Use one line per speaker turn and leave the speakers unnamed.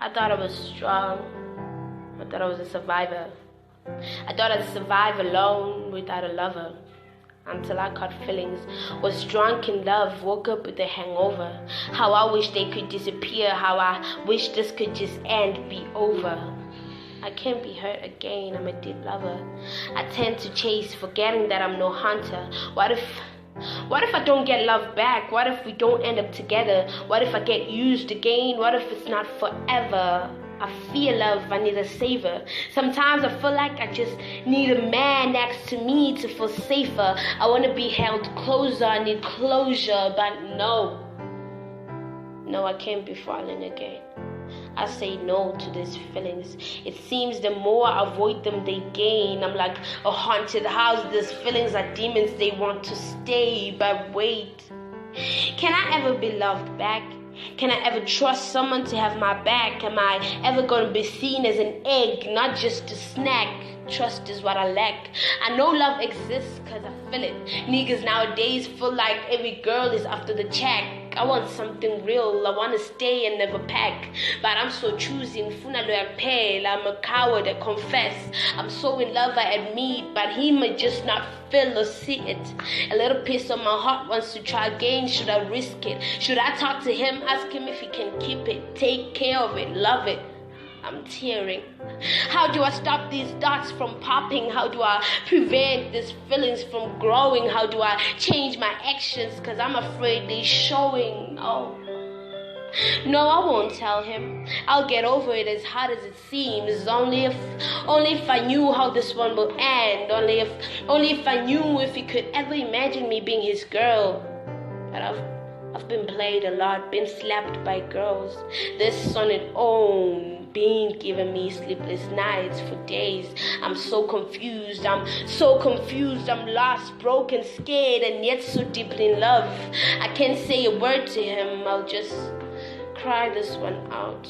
I thought I was strong. I thought I was a survivor. I thought I'd survive alone without a lover. Until I caught feelings, was drunk in love, woke up with a hangover. How I wish they could disappear, how I wish this could just end, be over. I can't be hurt again, I'm a deep lover. I tend to chase, forgetting that I'm no hunter. What if I don't get love back? What if we don't end up together? What if I get used again? What if it's not forever? I feel love, I need a saver. Sometimes I feel like I just need a man next to me to feel safer. I want to be held closer, I need closure, but no, I can't be falling again. I say no to these feelings. It seems the more I avoid them, they gain. I'm like a haunted house. These feelings are demons, they want to stay. But wait, can I ever be loved back? Can I ever trust someone to have my back? Am I ever going to be seen as an egg, not just a snack? Trust is what I lack. I know love exists cause I feel it. Niggas nowadays feel like every girl is after the check. I want something real, I want to stay and never pack. But I'm so choosy, I'm a coward, I confess. I'm so in love, I admit, but he might just not feel or see it. A little piece of my heart wants to try again, should I risk it? Should I talk to him, ask him if he can keep it, take care of it, love it? I'm tearing. How do I stop these dots from popping? How do I prevent these feelings from growing? How do I change my actions? Cause I'm afraid they're showing. Oh, no, I won't tell him. I'll get over it as hard as it seems. Only if I knew how this one will end. Only if I knew if he could ever imagine me being his girl. But I've been played a lot, been slapped by girls. This on its own been giving me sleepless nights for days. I'm so confused, I'm lost, broken, scared, and yet so deeply in love. I can't say a word to him, I'll just cry this one out.